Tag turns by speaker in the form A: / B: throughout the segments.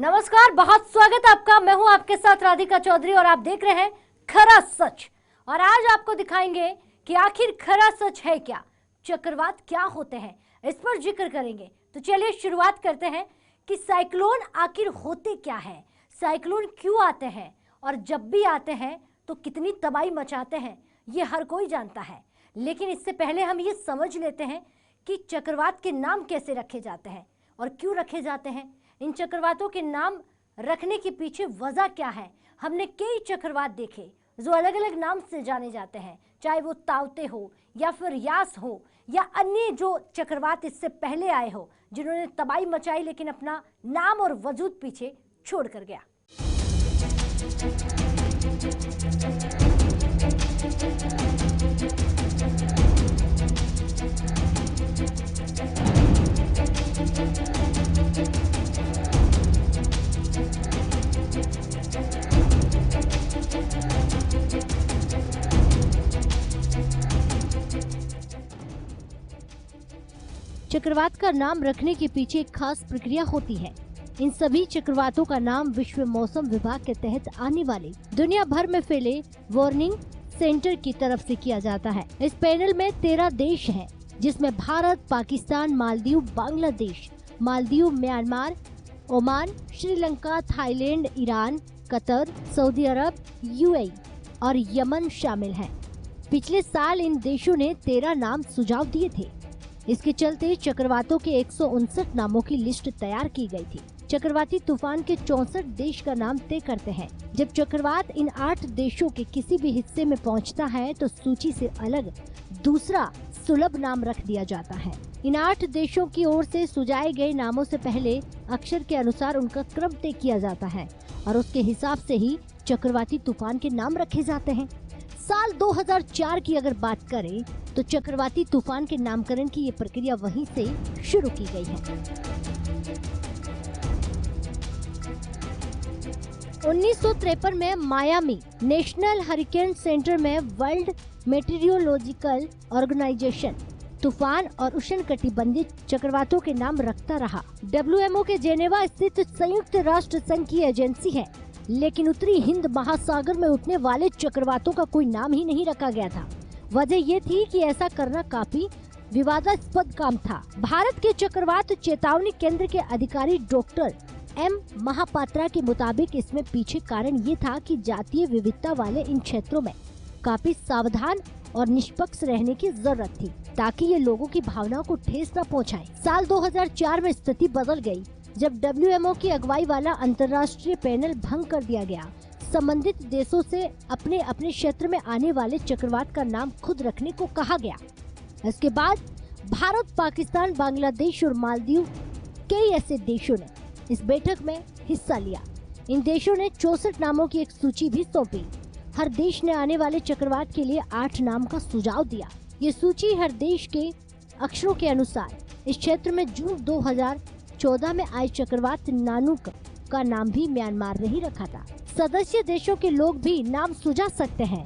A: नमस्कार, बहुत स्वागत आपका। मैं हूं आपके साथ राधिका चौधरी और आप देख रहे हैं खरा सच। और आज आपको दिखाएंगे कि आखिर खरा सच है क्या, चक्रवात क्या होते हैं, इस पर जिक्र करेंगे। तो चलिए शुरुआत करते हैं कि साइक्लोन आखिर होते क्या है, साइक्लोन क्यों आते हैं और जब भी आते हैं तो कितनी तबाही मचाते हैं, ये हर कोई जानता है। लेकिन इससे पहले हम ये समझ लेते हैं कि चक्रवात के नाम कैसे रखे जाते हैं और क्यों रखे जाते हैं। इन चक्रवातों के नाम रखने के पीछे वजह क्या है। हमने कई चक्रवात देखे जो अलग अलग नाम से जाने जाते हैं, चाहे वो तावते हो या फिर यास हो या अन्य जो चक्रवात इससे पहले आए हो जिन्होंने तबाही मचाई लेकिन अपना नाम और वजूद पीछे छोड़ कर गया। चक्रवात का नाम रखने के पीछे एक खास प्रक्रिया होती है। इन सभी चक्रवातों का नाम विश्व मौसम विभाग के तहत आने वाले दुनिया भर में फैले वार्निंग सेंटर की तरफ से किया जाता है। इस पैनल में 13 देश हैं, जिसमें Bharat, Pakistan, Maldives, Bangladesh, Myanmar, Oman, Sri Lanka, Thailand, Iran, Qatar, Saudi Arabia, UAE और यमन शामिल हैं। पिछले साल इन देशों ने 13 नाम सुझाव दिए थे। इसके चलते चक्रवातों के 159 नामों की लिस्ट तैयार की गई थी। चक्रवाती तूफान के 64 देश का नाम तय करते हैं। जब चक्रवात इन 8 देशों के किसी भी हिस्से में पहुंचता है तो सूची से अलग दूसरा सुलभ नाम रख दिया जाता है। इन 8 देशों की ओर से सुझाए गए नामों से पहले अक्षर के अनुसार उनका क्रम तय किया जाता है और उसके हिसाब से ही चक्रवाती तूफान के नाम रखे जाते हैं। साल 2004 की अगर बात करें तो चक्रवाती तूफान के नामकरण की ये प्रक्रिया वहीं से शुरू की गई है। 1953 में मायामी नेशनल हरिकेन सेंटर में वर्ल्ड मेटीरियोलॉजिकल ऑर्गेनाइजेशन तूफान और उष्णकटिबंधीय चक्रवातों के नाम रखता रहा। WMO के जेनेवा स्थित संयुक्त राष्ट्र संघ की एजेंसी है, लेकिन उत्तरी हिंद महासागर में उठने वाले चक्रवातों का कोई नाम ही नहीं रखा गया था। वजह ये थी कि ऐसा करना काफी विवादास्पद काम था। भारत के चक्रवात चेतावनी केंद्र के अधिकारी डॉक्टर M महापात्रा के मुताबिक इसमें पीछे कारण ये था कि जातीय विविधता वाले इन क्षेत्रों में काफी सावधान और निष्पक्ष रहने की जरूरत थी, ताकि ये लोगों की भावनाओं को ठेस न पहुंचाए। साल 2004 में स्थिति बदल गई जब WMO की अगुवाई वाला अंतर्राष्ट्रीय पैनल भंग कर दिया गया। संबंधित देशों से अपने अपने क्षेत्र में आने वाले चक्रवात का नाम खुद रखने को कहा गया। इसके बाद भारत, पाकिस्तान, बांग्लादेश और मालदीव कई ऐसे देशों ने इस बैठक में हिस्सा लिया। इन देशों ने 64 नामों की एक सूची भी सौंपी। हर देश ने आने वाले चक्रवात के लिए 8 नाम का सुझाव दिया। ये सूची हर देश के अक्षरों के अनुसार इस क्षेत्र में जून 2014 में आए चक्रवात नानुक का नाम भी म्यांमार ने ही रखा था। सदस्य देशों के लोग भी नाम सुझा सकते हैं।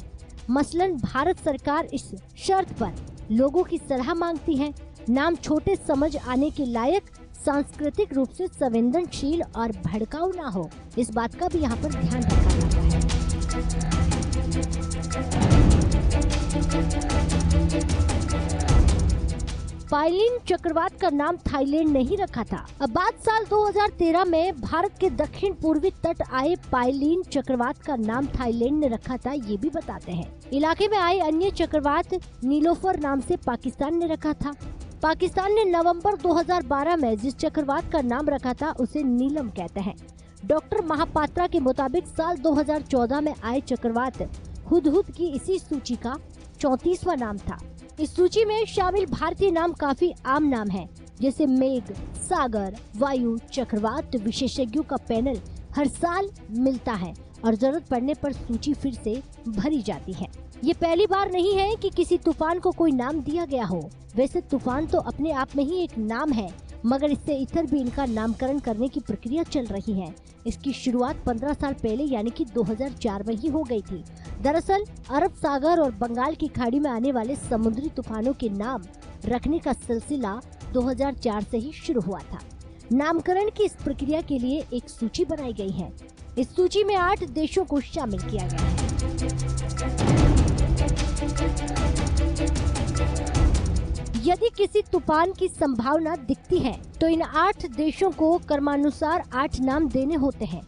A: मसलन भारत सरकार इस शर्त पर लोगों की सलाह मांगती है, नाम छोटे समझ आने के लायक, सांस्कृतिक रूप से संवेदनशील और भड़काऊ ना हो। इस बात का भी यहाँ पर ध्यान रखा जाता है। पाइलिन चक्रवात का नाम थाईलैंड ने ही रखा था। अब बात साल 2013 में भारत के दक्षिण पूर्वी तट आए पाइलिन चक्रवात का नाम थाईलैंड ने रखा था, ये भी बताते हैं। इलाके में आए अन्य चक्रवात नीलोफर नाम से पाकिस्तान ने रखा था। पाकिस्तान ने नवंबर 2012 में जिस चक्रवात का नाम रखा था उसे नीलम कहते हैं। डॉक्टर महापात्रा के मुताबिक साल 2014 में आए चक्रवात हुदहुद की इसी सूची का 34वां नाम था। इस सूची में शामिल भारतीय नाम काफी आम नाम हैं, जैसे मेघ, सागर, वायु। चक्रवात विशेषज्ञों का पैनल हर साल मिलता है और जरूरत पड़ने पर सूची फिर से भरी जाती है। ये पहली बार नहीं है कि किसी तूफान को कोई नाम दिया गया हो। वैसे तूफान तो अपने आप में ही एक नाम है, मगर इससे इतर भी इनका नामकरण करने की प्रक्रिया चल रही है। इसकी शुरुआत 15 साल पहले यानी कि 2004 में ही हो गई थी। दरअसल अरब सागर और बंगाल की खाड़ी में आने वाले समुद्री तूफानों के नाम रखने का सिलसिला 2004 से ही शुरू हुआ था। नामकरण की इस प्रक्रिया के लिए एक सूची बनाई गई है। इस सूची में 8 देशों को शामिल किया गया है। यदि किसी तूफान की संभावना दिखती है तो इन 8 देशों को क्रमानुसार 8 नाम देने होते हैं।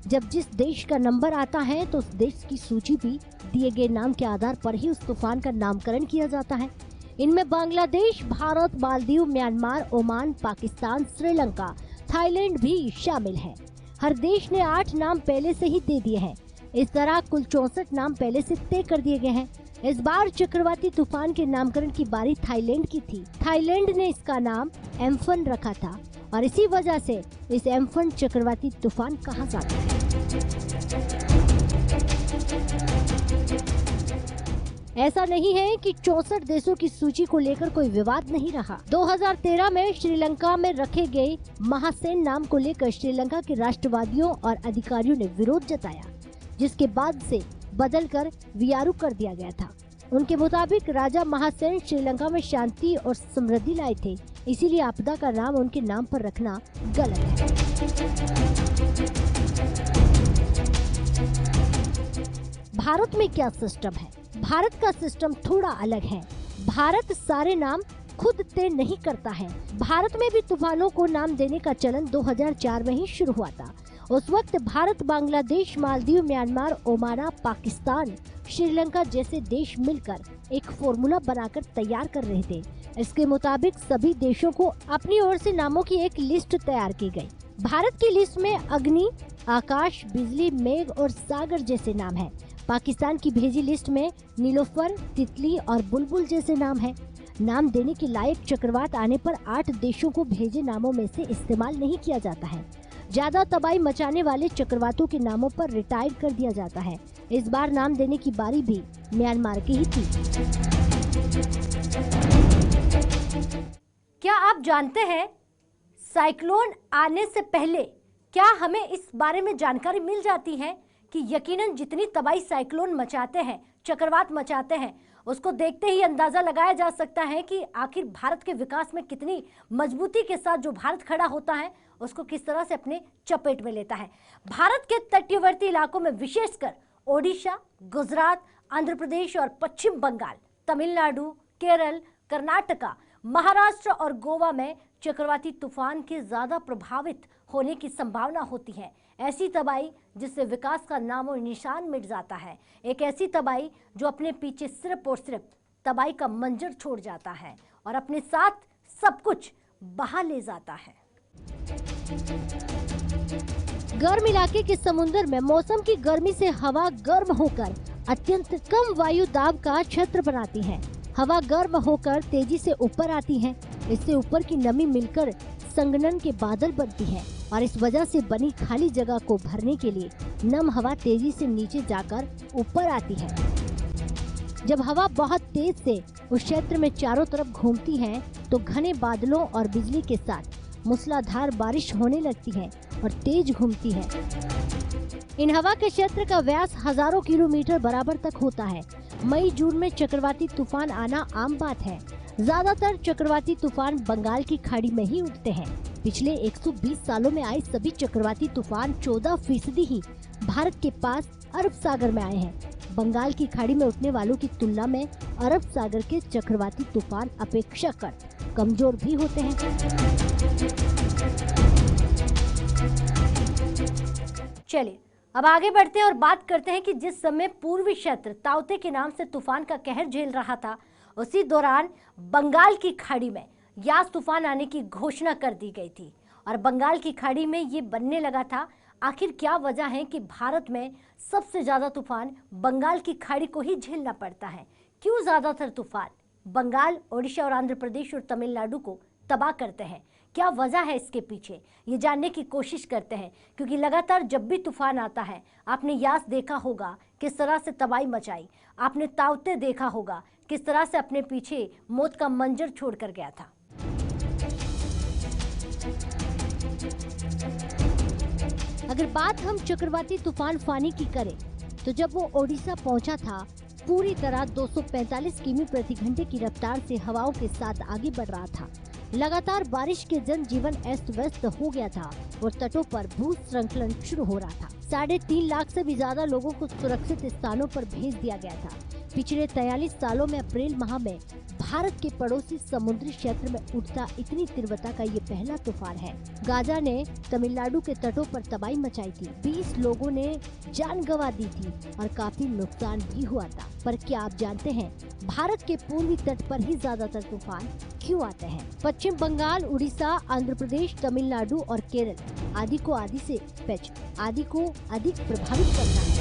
A: जब जिस देश का नंबर आता है तो उस देश की सूची भी दिए गए नाम के आधार पर ही उस तूफान का नामकरण किया जाता है। इनमें Bangladesh, Bharat, Maldives, Myanmar, Oman, Pakistan, Sri Lanka, Thailand भी शामिल है। हर देश ने 8 नाम पहले से ही दे दिए हैं। इस तरह कुल 64 नाम पहले से तय कर दिए गए हैं। इस बार चक्रवाती तूफान के नामकरण की बारी थाईलैंड की थी। थाईलैंड ने इसका नाम एम्फन रखा था और इसी वजह से इस एम्फन चक्रवाती तूफान कहा जाता है। ऐसा नहीं है कि 64 देशों की सूची को लेकर कोई विवाद नहीं रहा। 2013 में श्रीलंका में रखे गए महासेन नाम को लेकर श्रीलंका के राष्ट्रवादियों और अधिकारियों ने विरोध जताया, जिसके बाद से बदलकर वियारू कर दिया गया था। उनके मुताबिक राजा महासेन श्रीलंका में शांति और समृद्धि लाए थे, इसीलिए आपदा का नाम उनके नाम पर रखना गलत है। भारत में क्या सिस्टम है? भारत का सिस्टम थोड़ा अलग है। भारत सारे नाम खुद तय नहीं करता है। भारत में भी तूफानों को नाम देने का चलन 2004 में ही शुरू हुआ था। उस वक्त भारत, बांग्लादेश, मालदीव, म्यांमार, ओमान, पाकिस्तान, श्रीलंका जैसे देश मिलकर एक फॉर्मूला बनाकर तैयार कर रहे थे। इसके मुताबिक सभी देशों को अपनी ओर से नामों की एक लिस्ट तैयार की गई। भारत की लिस्ट में अग्नि, आकाश, बिजली, मेघ और सागर जैसे नाम हैं। पाकिस्तान की भेजी लिस्ट में नीलोफर, तितली और बुलबुल जैसे नाम हैं। नाम देने के लायक चक्रवात आने पर 8 देशों को भेजे नामों में से इस्तेमाल नहीं किया जाता है। ज्यादा तबाही मचाने वाले चक्रवातों के नामों पर रिटायर कर दिया जाता है। इस बार नाम देने की बारी भी म्यांमार की ही थी। क्या आप जानते हैं साइक्लोन आने से पहले क्या हमें इस बारे में जानकारी मिल जाती है कि यकीनन जितनी तबाही साइक्लोन मचाते हैं, चक्रवात मचाते हैं, उसको देखते ही अंदाजा लगाया जा सकता है कि आखिर भारत के विकास में कितनी मजबूती के साथ जो भारत खड़ा होता है उसको किस तरह से अपने चपेट में लेता है। भारत के तटीयवर्ती इलाकों में विशेषकर ओडिशा, गुजरात, आंध्र प्रदेश और पश्चिम बंगाल, तमिलनाडु, केरल, कर्नाटका, महाराष्ट्र और गोवा में चक्रवाती तूफान के ज्यादा प्रभावित होने की संभावना होती है। ऐसी तबाही जिससे विकास का नामो निशान मिट जाता है। एक ऐसी तबाही जो अपने पीछे सिर्फ और सिर्फ तबाही का मंजर छोड़ जाता है और अपने साथ सब कुछ बहा ले जाता है। गर्म इलाके के समुद्र में मौसम की गर्मी से हवा गर्म होकर अत्यंत कम वायु दाब का क्षेत्र बनाती है। हवा गर्म होकर तेजी से ऊपर आती है। इससे ऊपर की नमी मिलकर संघनन के बादल बनती है और इस वजह से बनी खाली जगह को भरने के लिए नम हवा तेजी से नीचे जाकर ऊपर आती है। जब हवा बहुत तेज से उस क्षेत्र में चारों तरफ घूमती है तो घने बादलों और बिजली के साथ मूसलाधार बारिश होने लगती है और तेज घूमती है। इन हवा के क्षेत्र का व्यास हजारों किलोमीटर बराबर तक होता है। मई जून में चक्रवाती तूफान आना आम बात है। ज्यादातर चक्रवाती तूफान बंगाल की खाड़ी में ही उठते हैं। पिछले 120 सालों में आए सभी चक्रवाती तूफान 14% ही भारत के पास अरब सागर में आए हैं। बंगाल की खाड़ी में उठने वालों की तुलना में अरब सागर के चक्रवाती तूफान अपेक्षाकृत कमजोर भी होते हैं। चलिए अब आगे बढ़ते हैं और बात करते हैं कि जिस समय पूर्वी क्षेत्र ताउते के नाम से तूफान का कहर झेल रहा था, उसी दौरान बंगाल की खाड़ी में यास तूफान आने की घोषणा कर दी गई थी और बंगाल की खाड़ी में ये बनने लगा था। आखिर क्या वजह है कि भारत में सबसे ज्यादा तूफान बंगाल की खाड़ी को ही झेलना पड़ता है? क्यों ज्यादातर तूफान बंगाल, ओडिशा और आंध्र प्रदेश और तमिलनाडु को तबाह करते हैं? क्या वजह है इसके पीछे, ये जानने की कोशिश करते हैं, क्योंकि लगातार जब भी तूफान आता है, आपने यास देखा होगा किस तरह से तबाही मचाई, आपने ताउते देखा होगा किस तरह से अपने पीछे मौत का मंजर छोड़ कर गया था। अगर बात हम चक्रवाती तूफान फानी की करें तो जब वो ओडिशा पहुंचा था, पूरी तरह 245 किमी प्रति घंटे की रफ्तार से हवाओं के साथ आगे बढ़ रहा था। लगातार बारिश के जनजीवन अस्त व्यस्त हो गया था और तटों पर भूस्खलन शुरू हो रहा था। 3.5 लाख से भी ज्यादा लोगों को सुरक्षित स्थानों पर भेज दिया गया था। पिछले 43 सालों में अप्रैल माह में भारत के पड़ोसी समुद्री क्षेत्र में उठता इतनी तीव्रता का ये पहला तूफान है। गाजा ने तमिलनाडु के तटों पर तबाही मचाई थी। 20 लोगों ने जान गंवा दी थी और काफी नुकसान भी हुआ था। पर क्या आप जानते हैं भारत के पूर्वी तट पर ही ज्यादातर तूफान क्यों आते हैं? पश्चिम बंगाल, उड़ीसा, आंध्र प्रदेश, तमिलनाडु और केरल आदि को अधिक प्रभावित करता है।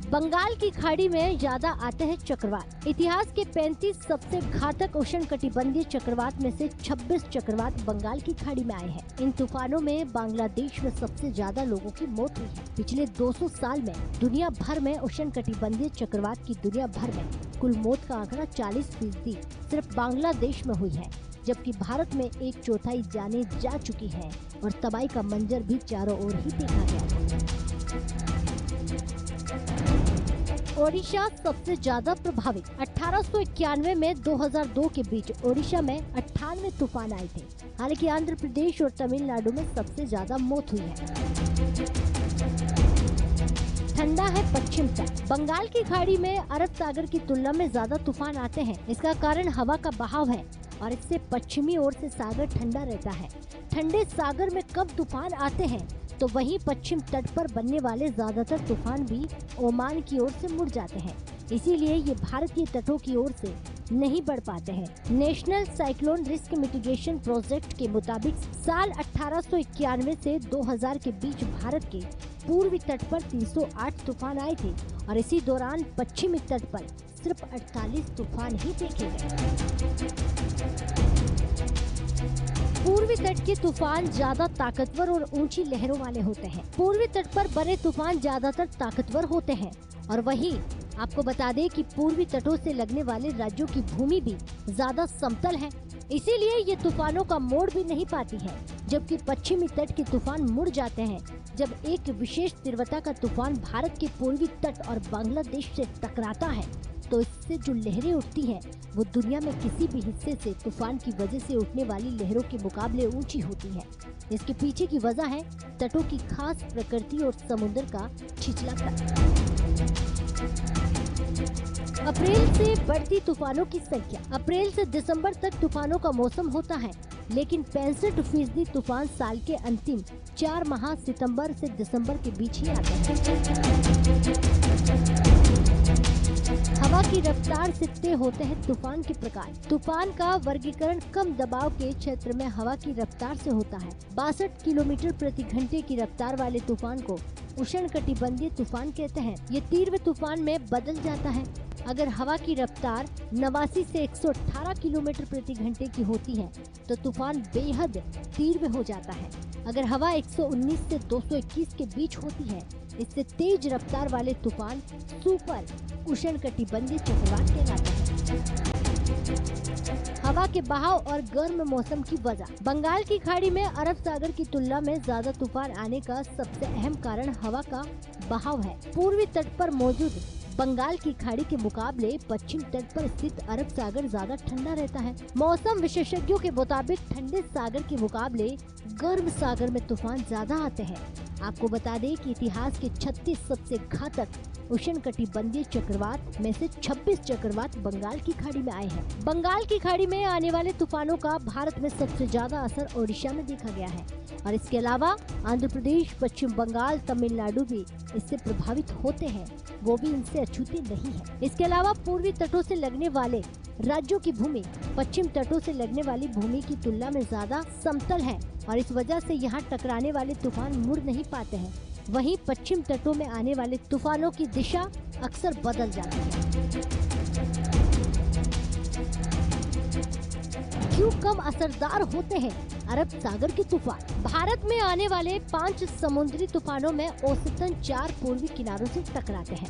A: बंगाल की खाड़ी में ज्यादा आते हैं चक्रवात। इतिहास के 35 सबसे घातक उष्णकटिबंधीय चक्रवात में से 26 चक्रवात बंगाल की खाड़ी में आए हैं। इन तूफानों में बांग्लादेश में सबसे ज्यादा लोगों की मौत हुई है। पिछले 200 साल में दुनिया भर में उष्णकटिबंधीय चक्रवात की दुनिया भर में कुल मौत का आंकड़ा 40% सिर्फ बांग्लादेश में हुई है, जबकि भारत में 1/4 जाने जा चुकी है और तबाही का मंजर भी चारों ओर ही देखा गया। ओडिशा सबसे ज्यादा प्रभावित। 1891 में 2002 के बीच ओडिशा में 98 तूफान आए थे। हालांकि आंध्र प्रदेश और तमिलनाडु में सबसे ज्यादा मौत हुई है। ठंडा है पश्चिम तट। बंगाल की खाड़ी में अरब सागर की तुलना में ज्यादा तूफान आते हैं। इसका कारण हवा का बहाव है और इससे पश्चिमी ओर से सागर ठंडा रहता है। ठंडे सागर में कब तूफान आते हैं तो वहीं पश्चिम तट पर बनने वाले ज्यादातर तूफान भी ओमान की ओर से मुड़ जाते हैं। इसीलिए ये भारतीय तटों की ओर से नहीं बढ़ पाते हैं। National cyclone risk mitigation project के मुताबिक साल 1891 से 2000 के बीच भारत के पूर्वी तट पर 308 तूफान आए थे और इसी दौरान पश्चिमी तट पर सिर्फ 48 तूफान ही देखे गए। पूर्वी तट के तूफान ज्यादा ताकतवर और ऊंची लहरों वाले होते हैं। पूर्वी तट पर बने तूफान ज्यादातर ताकतवर होते हैं और वहीं आपको बता दें कि पूर्वी तटों से लगने वाले राज्यों की भूमि भी ज्यादा समतल है, इसीलिए ये तूफानों का मोड़ भी नहीं पाती है। जबकि पश्चिमी तट के तूफान मुड़ जाते हैं जब एक विशेष तीव्रता का तूफान भारत के पूर्वी तट और बांग्लादेश से टकराता है, तो इससे जो लहरें उठती हैं वो दुनिया में किसी भी हिस्से से तूफान की वजह से उठने वाली लहरों के मुकाबले ऊंची होती है। इसके पीछे की वजह है तटों की खास प्रकृति और समुद्र का छिछलापन। अप्रैल से बढ़ती तूफानों की संख्या। अप्रैल से दिसंबर तक तूफानों का मौसम होता है, लेकिन 65% तूफान साल के अंतिम 4 माह सितंबर से दिसंबर के बीच ही आते हैं। हवा की रफ्तार से तय होते हैं तूफान के प्रकार। तूफान का वर्गीकरण कम दबाव के क्षेत्र में हवा की रफ्तार से होता है। 62 किलोमीटर प्रति घंटे की रफ्तार वाले तूफान को उष्णकटिबंधीय तूफान कहते हैं। ये तीव्र तूफान में बदल जाता है अगर हवा की रफ्तार 89 से 118 किलोमीटर प्रति घंटे की होती है तो तूफान बेहद तीव्र हो जाता है। अगर हवा 119 से 221 के बीच होती है, इससे तेज रफ्तार वाले तूफान सुपर उष्णकटिबंधीय चक्रवात कहलाते हैं। हवा के बहाव और गर्म मौसम की वजह। बंगाल की खाड़ी में अरब सागर की तुलना में ज्यादा तूफान आने का सबसे अहम कारण हवा का बहाव है। पूर्वी तट पर मौजूद बंगाल की खाड़ी के मुकाबले पश्चिम तट पर स्थित अरब सागर ज्यादा ठंडा रहता है। मौसम विशेषज्ञों के मुताबिक ठंडे सागर के मुकाबले गर्म सागर में तूफान ज्यादा आते हैं। आपको बता दें कि इतिहास के 36 सबसे घातक उष्णकटिबंधीय चक्रवात में से 26 चक्रवात बंगाल की खाड़ी में आए हैं। बंगाल की खाड़ी में आने वाले तूफानों का भारत में सबसे ज्यादा असर ओडिशा में देखा गया है और इसके अलावा आंध्र प्रदेश, पश्चिम बंगाल, तमिलनाडु भी इससे प्रभावित होते हैं, वो भी इनसे अछूते नहीं है। इसके अलावा पूर्वी तटों से लगने वाले राज्यों की भूमि पश्चिम तटों से लगने वाली भूमि की तुलना में ज्यादा समतल है और इस वजह से यहाँ टकराने वाले तूफान मुड़ नहीं पाते हैं। वहीं पश्चिम तटों में आने वाले तूफानों की दिशा अक्सर बदल जाती है। क्यों कम असरदार होते हैं अरब सागर के तूफान? भारत में आने वाले 5 समुद्री तूफानों में औसतन 4 पूर्वी किनारों से टकराते हैं।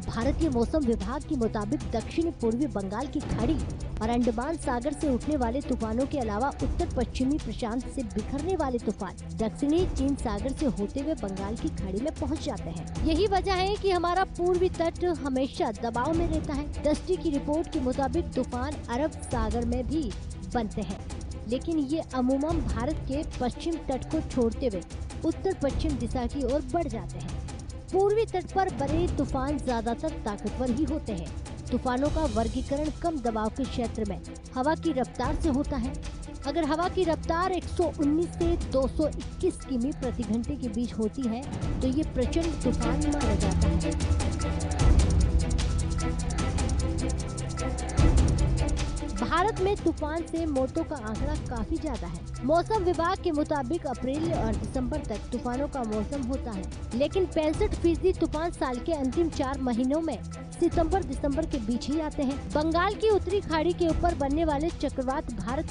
A: भारतीय मौसम विभाग के मुताबिक दक्षिणी पूर्वी बंगाल की खाड़ी और अंडमान सागर से उठने वाले तूफानों के अलावा उत्तर पश्चिमी प्रशांत से बिखरने वाले तूफान दक्षिणी चीन सागर से होते हुए बंगाल की खाड़ी में पहुंच जाते हैं। यही वजह है कि हमारा पूर्वी तट हमेशा दबाव में रहता है। डस्टी की रिपोर्ट के मुताबिक तूफान अरब सागर में भी बनते हैं, लेकिन ये अमूमन भारत के पश्चिम तट को छोड़ते हुए उत्तर पश्चिम दिशा की ओर बढ़ जाते हैं। पूर्वी तट पर बने तूफान ज्यादातर ताकतवर ही होते हैं। तूफानों का वर्गीकरण कम दबाव के क्षेत्र में हवा की रफ्तार से होता है। अगर हवा की रफ्तार 119 से 221 किमी प्रति घंटे के बीच होती है तो ये प्रचंड तूफान माना जाता है। भारत में तूफान से मौतों का आंकड़ा काफी ज्यादा है। मौसम विभाग के मुताबिक अप्रैल और दिसंबर तक तूफानों का मौसम होता है, लेकिन 65% तूफान साल के अंतिम 4 महीनों में सितंबर दिसंबर के बीच ही आते हैं। बंगाल की उत्तरी खाड़ी के ऊपर बनने वाले चक्रवात भारत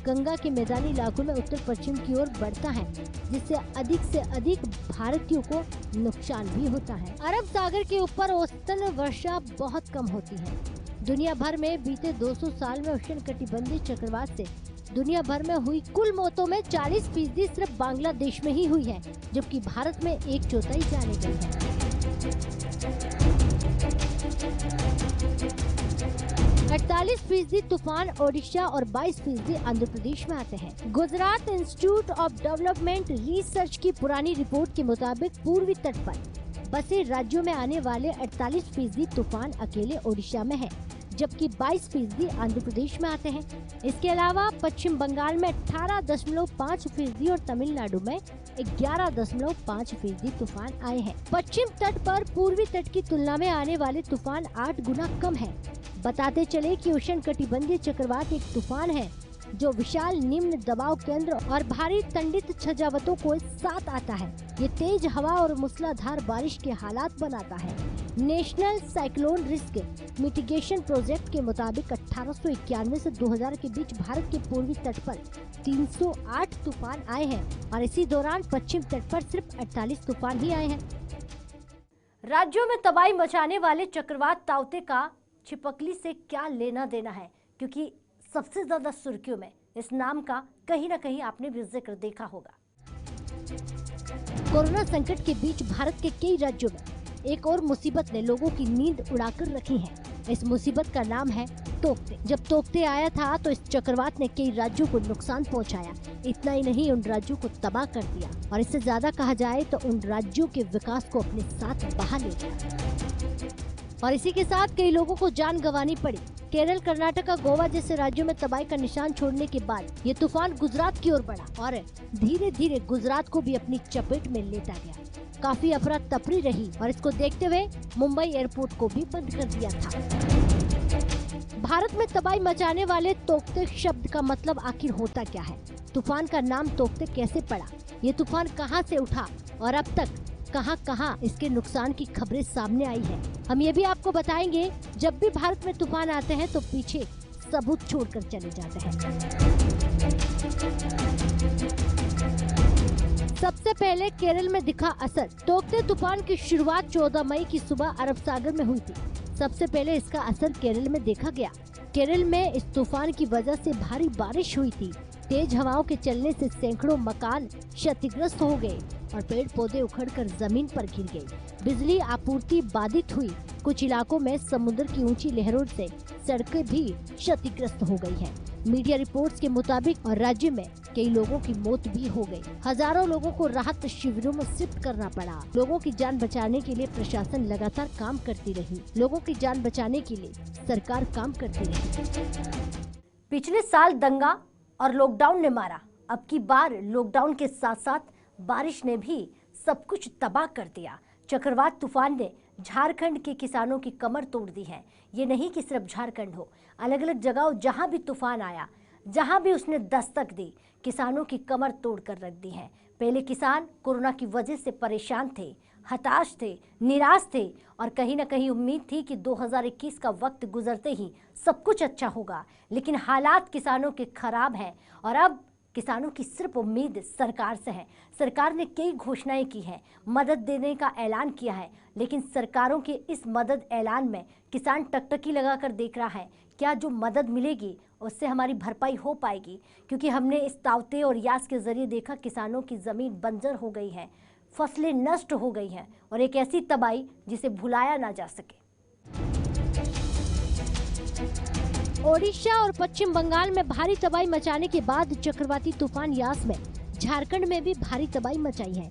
A: गंगा के मैदानी इलाकों में उत्तर पश्चिम की ओर बढ़ता है, जिससे अधिक से अधिक भारतीयों को नुकसान भी होता है। अरब सागर के ऊपर औसतन वर्षा बहुत कम होती है। दुनिया भर में बीते 200 साल में उष्णकटिबंधीय चक्रवात से दुनिया भर में हुई कुल मौतों में 40% सिर्फ बांग्लादेश में ही हुई है, जबकि भारत में 1/4 जाने गई है। 48% तूफान ओडिशा और 22% आंध्र प्रदेश में आते हैं। Gujarat institute of development research की पुरानी रिपोर्ट के मुताबिक पूर्वी तट पर बसे राज्यों में आने वाले 48% तूफान अकेले ओडिशा में है, जबकि 22% आंध्र प्रदेश में आते हैं। इसके अलावा पश्चिम बंगाल में 18.5% और तमिलनाडु में 11.5% तूफान आए हैं। पश्चिम तट पर पूर्वी तट की तुलना में आने वाले तूफान 8 गुना कम है। बताते चले कि उष्णकटिबंधीय चक्रवात एक तूफान है जो विशाल निम्न दबाव केंद्र और भारी तंडित छजावतों को साथ आता है। ये तेज हवा और मूसलाधार बारिश के हालात बनाता है। National cyclone risk mitigation project के मुताबिक 1891 से 2000 के बीच भारत के पूर्वी तट पर 308 तूफान आए हैं और इसी दौरान पश्चिम तट पर सिर्फ 48 तूफान ही आए हैं। राज्यों में तबाही मचाने वाले चक्रवात ताउते का छिपकली से क्या लेना देना है, क्योंकि सबसे ज्यादा सुर्खियों में इस नाम का कहीं न कहीं आपने भी जिक्र देखा होगा। कोरोना संकट के बीच भारत के कई राज्यों में एक और मुसीबत ने लोगों की नींद उड़ाकर रखी है। इस मुसीबत का नाम है तोकते। जब तोकते आया था तो इस चक्रवात ने कई राज्यों को नुकसान पहुंचाया। इतना ही नहीं, उन राज्यों को तबाह कर दिया और इससे ज्यादा कहा जाए तो उन राज्यों के विकास को अपने साथ बहा ले गया और इसी के साथ कई लोगों को जान गंवानी पड़ी। केरल, कर्नाटक, गोवा जैसे राज्यों में तबाही का निशान छोड़ने के बाद ये तूफान गुजरात की ओर बढ़ा और धीरे धीरे गुजरात को भी अपनी चपेट में लेता गया। काफी अफरा तफरी रही और इसको देखते हुए मुंबई एयरपोर्ट को भी बंद कर दिया था। भारत में तबाही मचाने वाले तोकते शब्द का मतलब आखिर होता क्या है? तूफान का नाम तोकते कैसे पड़ा? ये तूफान कहां से उठा और अब तक कहां इसके नुकसान की खबरें सामने आई है? हम ये भी आपको बताएंगे। जब भी भारत में तूफान आते हैं तो पीछे सबूत छोड़कर चले जाते हैं। सबसे पहले केरल में दिखा असर। तोकते तूफान की शुरुआत 14 मई की सुबह अरब सागर में हुई थी। सबसे पहले इसका असर केरल में देखा गया। केरल में इस तूफान की वजह से भारी बारिश हुई थी। तेज हवाओं के चलने से सैकड़ों मकान क्षतिग्रस्त हो गए और पेड़ पौधे उखड़कर जमीन पर गिर गए। बिजली आपूर्ति बाधित हुई। कुछ इलाकों में समुद्र की ऊंची लहरों से सड़कें भी क्षतिग्रस्त हो गई हैं। मीडिया रिपोर्ट्स के मुताबिक और राज्य में कई लोगों की मौत भी हो गई। हजारों लोगों को राहत शिविरों में शिफ्ट करना पड़ा। लोगों की जान बचाने के लिए प्रशासन लगातार काम करती रही। लोगों की जान बचाने के लिए सरकार काम करती रही। पिछले साल दंगा और लॉकडाउन ने मारा। अब की बार लॉकडाउन के साथ साथ बारिश ने भी सब कुछ तबाह कर दिया। चक्रवात तूफान ने झारखंड के किसानों की कमर तोड़ दी है। ये नहीं कि सिर्फ झारखंड हो, अलग अलग जगहों जहां भी तूफान आया, जहां भी उसने दस्तक दी, किसानों की कमर तोड़ कर रख दी है। पहले किसान कोरोना की वजह से परेशान थे, हताश थे, निराश थे और कहीं ना कहीं उम्मीद थी कि 2021 का वक्त गुजरते ही सब कुछ अच्छा होगा, लेकिन हालात किसानों के खराब हैं और अब किसानों की सिर्फ उम्मीद सरकार से है। सरकार ने कई घोषणाएं की हैं, मदद देने का ऐलान किया है, लेकिन सरकारों के इस मदद ऐलान में किसान टकटकी लगाकर देख रहा है, क्या जो मदद मिलेगी उससे हमारी भरपाई हो पाएगी? क्योंकि हमने इस तावते और यास के जरिए देखा किसानों की जमीन बंजर हो गई है, फसलें नष्ट हो गई हैं और एक ऐसी तबाही जिसे भुलाया ना जा सके। ओडिशा और पश्चिम बंगाल में भारी तबाही मचाने के बाद चक्रवाती तूफान यास में झारखंड में भी भारी तबाही मचाई है।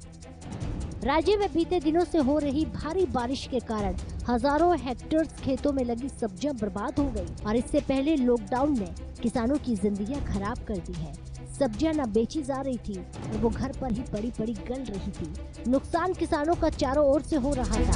A: राज्य में बीते दिनों से हो रही भारी बारिश के कारण हजारों हेक्टेयर खेतों में लगी सब्जियां बर्बाद हो गई और इससे पहले लॉकडाउन ने किसानों की जिंदगियां खराब कर दी है। सब्जियां न बेची जा रही थी और वो घर पर ही पड़ी पड़ी गल रही थी। नुकसान किसानों का चारों ओर से हो रहा था।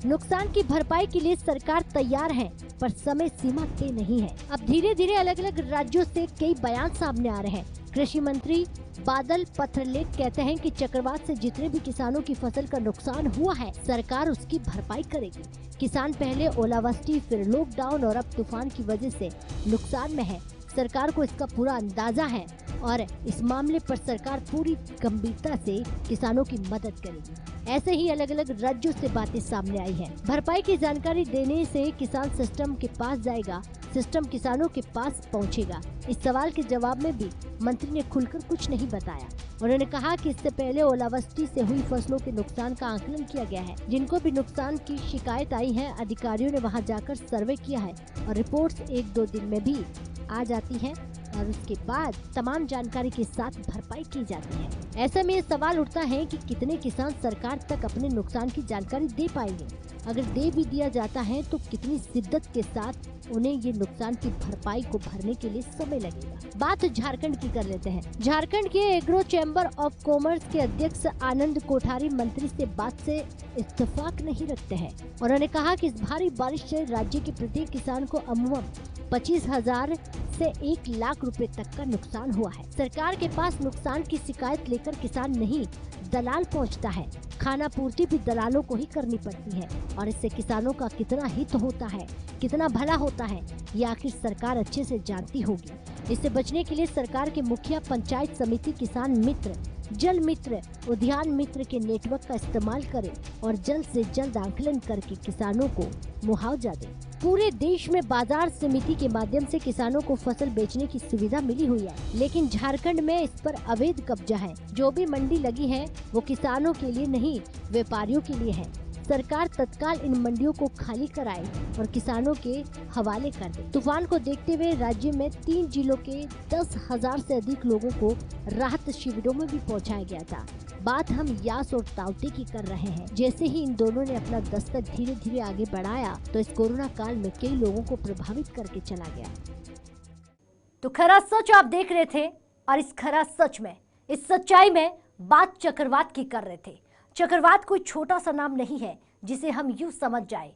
A: नुकसान की भरपाई के लिए सरकार तैयार है, पर समय सीमा तय नहीं है। अब धीरे धीरे अलग अलग राज्यों से कई बयान सामने आ रहे हैं। कृषि मंत्री बादल पत्रलेख कहते हैं कि चक्रवात से जितने भी किसानों की फसल का नुकसान हुआ है, सरकार उसकी भरपाई करेगी। किसान पहले ओलावृष्टि, फिर लॉकडाउन और अब तूफान की वजह से नुकसान में है। सरकार को इसका पूरा अंदाजा है और इस मामले पर सरकार पूरी गंभीरता से किसानों की मदद करेगी। ऐसे ही अलग अलग राज्यों से बातें सामने आई हैं। भरपाई की जानकारी देने से किसान सिस्टम के पास जाएगा, सिस्टम किसानों के पास पहुंचेगा। इस सवाल के जवाब में भी मंत्री ने खुलकर कुछ नहीं बताया। उन्होंने कहा कि इससे पहले ओलावृष्टि से हुई फसलों के नुकसान का आकलन किया गया है। जिनको भी नुकसान की शिकायत आई है, अधिकारियों ने वहां जाकर सर्वे किया है और रिपोर्ट्स 1-2 दिन में भी आ जाती है और उसके बाद तमाम जानकारी के साथ भरपाई की जाती है। ऐसे में ये सवाल उठता है कि कितने किसान सरकार तक अपने नुकसान की जानकारी दे पाएंगे। अगर दे भी दिया जाता है तो कितनी शिद्दत के साथ उन्हें ये नुकसान की भरपाई को भरने के लिए समय लगेगा। बात झारखंड की कर लेते हैं। झारखंड के एग्रो चैम्बर ऑफ कॉमर्स के अध्यक्ष आनंद कोठारी मंत्री से बात से इत्तेफाक नहीं रखते हैं। उन्होंने कहा कि इस भारी बारिश से राज्य के प्रत्येक किसान को अमूमन 25,000 से 1 लाख रुपए तक का नुकसान हुआ है। सरकार के पास नुकसान की शिकायत लेकर किसान नहीं, दलाल पहुंचता है। खाना पूर्ति भी दलालों को ही करनी पड़ती है और इससे किसानों का कितना हित होता है, कितना भला होता है, ये आखिर सरकार अच्छे से जानती होगी। इससे बचने के लिए सरकार के मुखिया, पंचायत समिति, किसान मित्र, जल मित्र, उद्यान मित्र के नेटवर्क का इस्तेमाल करें और जल्द से जल्द आकलन करके किसानों को मुआवजा दें। पूरे देश में बाजार समिति के माध्यम से किसानों को फसल बेचने की सुविधा मिली हुई है, लेकिन झारखंड में इस पर अवैध कब्जा है। जो भी मंडी लगी है वो किसानों के लिए नहीं, व्यापारियों के लिए है। सरकार तत्काल इन मंडियों को खाली कराए और किसानों के हवाले कर दे। तूफान को देखते हुए राज्य में 3 जिलों के 10,000 से अधिक लोगों को राहत शिविरों में भी पहुंचाया गया था। बात हम यास और तावते की कर रहे हैं। जैसे ही इन दोनों ने अपना दस्तक धीरे धीरे आगे बढ़ाया तो इस कोरोना काल में कई लोगों को प्रभावित करके चला गया। तो खरा सच आप देख रहे थे और इस खरा सच में, इस सच्चाई में बात चक्रवात की कर रहे थे। चक्रवात कोई छोटा सा नाम नहीं है जिसे हम यूं समझ जाए।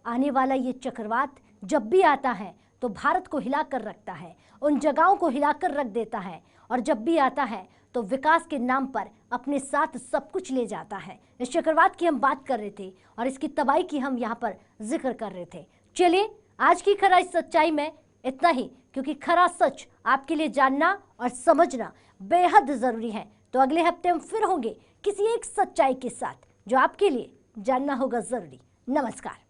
A: आने वाला ये चक्रवात जब भी आता है तो भारत को हिलाकर रखता है, उन जगहों को हिलाकर रख देता है और जब भी आता है तो विकास के नाम पर अपने साथ सब कुछ ले जाता है। इस चक्रवात की हम बात कर रहे थे और इसकी तबाही की हम यहाँ पर जिक्र कर रहे थे। चलिए आज की खरा इस सच्चाई में इतना ही, क्योंकि खरा सच आपके लिए जानना और समझना बेहद जरूरी है। तो अगले हफ्ते हम फिर होंगे किसी एक सच्चाई के साथ जो आपके लिए जानना होगा जरूरी। नमस्कार।